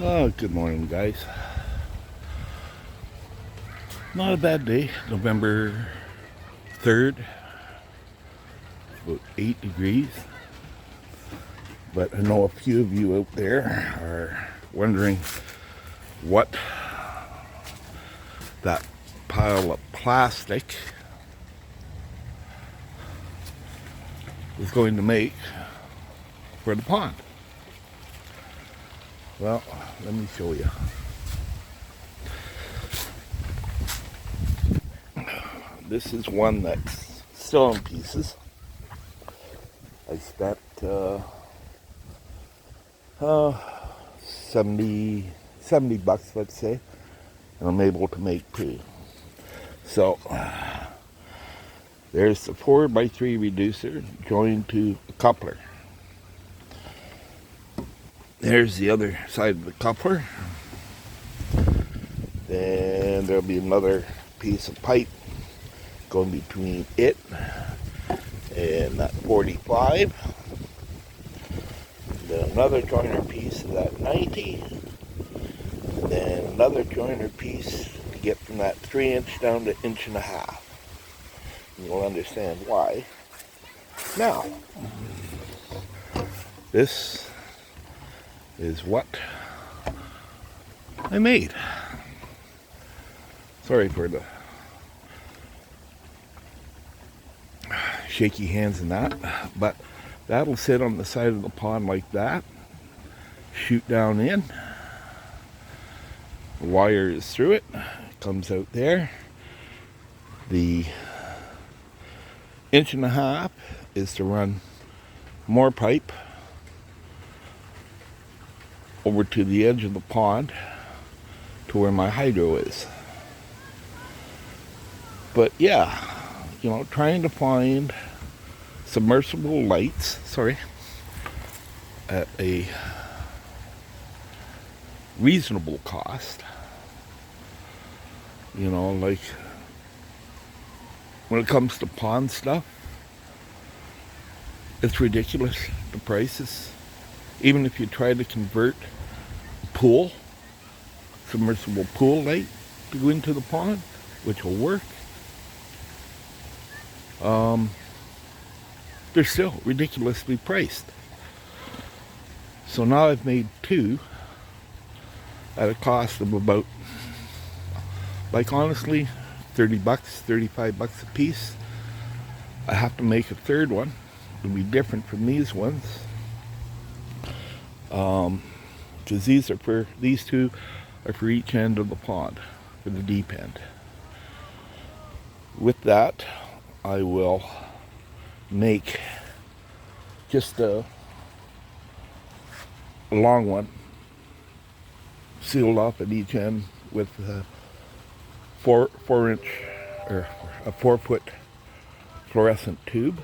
Oh, good morning, guys. Not a bad day. November 3rd, about 8 degrees. But I know a few of you out there are wondering what that pile of plastic is going to make for the pond. Well, let me show you. This is one that's still in pieces. I spent 70 bucks, let's say, and I'm able to make two. So there's the 4x3 reducer joined to a coupler. There's the other side of the coupler. Then there'll be another piece of pipe going between it and that 45. Then another joiner piece of that 90. And then another joiner piece to get from that 3-inch down to 1.5 inches. You'll understand why. Now, this is what I made. Sorry for the shaky hands and that, but that'll sit on the side of the pond like that, shoot down in, the wire is through it, comes out there. The 1.5 inches is to run more pipe over to the edge of the pond to where my hydro is. But yeah, trying to find submersible lights, at a reasonable cost. Like when it comes to pond stuff, it's ridiculous, the prices. Even if you try to convert a submersible pool light to go into the pond, which will work, they're still ridiculously priced. So now I've made two at a cost of about, honestly, 30 bucks, 35 bucks a piece. I have to make a third one. It'll be different from these ones. Because these two are for each end of the pond, for the deep end. With that, I will make just a long one, sealed off at each end with a 4-inch or a 4-foot fluorescent tube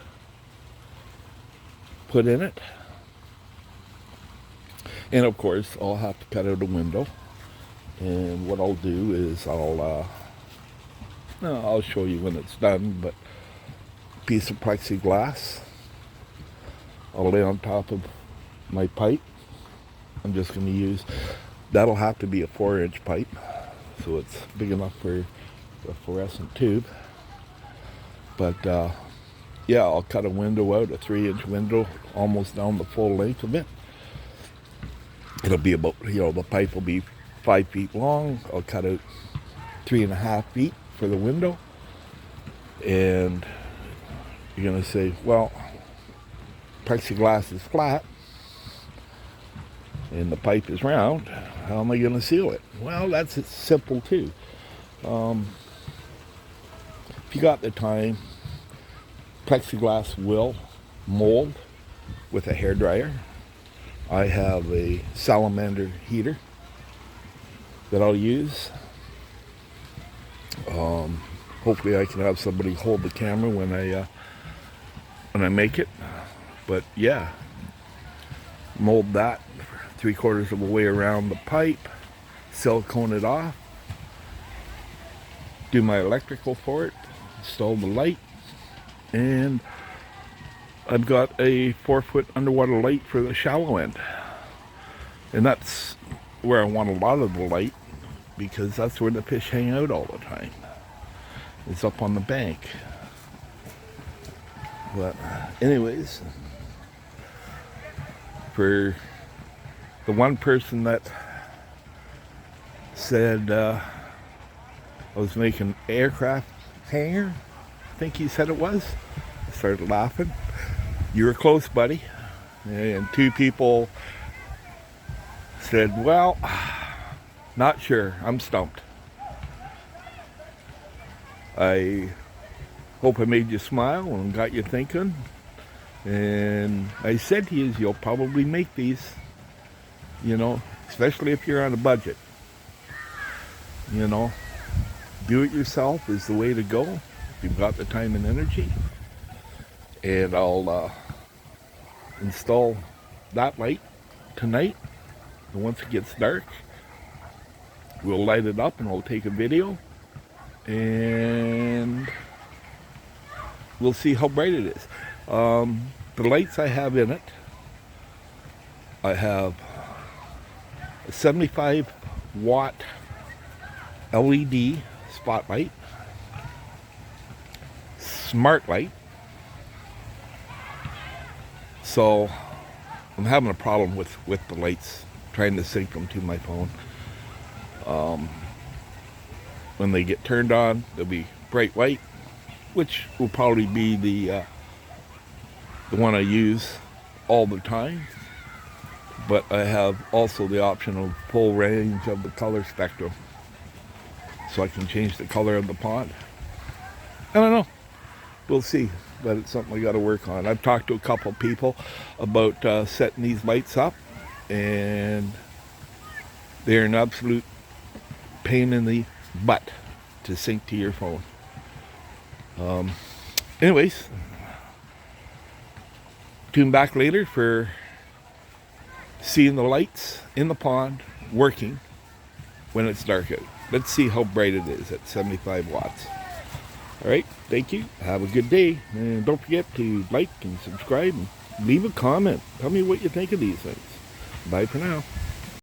put in it. And of course, I'll have to cut out a window. And what I'll do is I'll show you when it's done, but a piece of plexiglass I'll lay on top of my pipe. I'm just going to use, that'll have to be a 4-inch pipe, so it's big enough for the fluorescent tube. But yeah, I'll cut a window out, a 3-inch window, almost down the full length of it. It'll be about, the pipe will be 5 feet long. I'll cut out 3.5 feet for the window. And you're going to say, well, plexiglass is flat and the pipe is round. How am I going to seal it? Well, that's simple too. If you got the time, plexiglass will mold with a hairdryer. I have a salamander heater that I'll use. Hopefully I can have somebody hold the camera when I make it. But yeah, mold that 3/4 of the way around the pipe, silicone it off, do my electrical for it, install the light, and I've got a 4-foot underwater light for the shallow end. And that's where I want a lot of the light, because that's where the fish hang out all the time. It's up on the bank. But anyways, for the one person that said I was making aircraft hangar, I think he said it was, I started laughing. You were close, buddy. And two people said, well, not sure, I'm stumped. I hope I made you smile and got you thinking. And I said to you, you'll probably make these, you know, especially if you're on a budget. You know, do it yourself is the way to go if you've got the time and energy. And I'll install that light tonight. And once it gets dark, we'll light it up and I'll take a video. And we'll see how bright it is. The lights I have in it, I have a 75 watt LED spotlight, smart light. So I'm having a problem with the lights, trying to sync them to my phone. When they get turned on, they'll be bright white, which will probably be the one I use all the time. But I have also the option of full range of the color spectrum, so I can change the color of the pond. I don't know. We'll see, but it's something I got to work on. I've talked to a couple people about setting these lights up, and they're an absolute pain in the butt to sync to your phone. Anyways, tune back later for seeing the lights in the pond working when it's dark out. Let's see how bright it is at 75 watts. All right, thank you. Have a good day. And don't forget to like and subscribe and leave a comment. Tell me what you think of these things. Bye for now.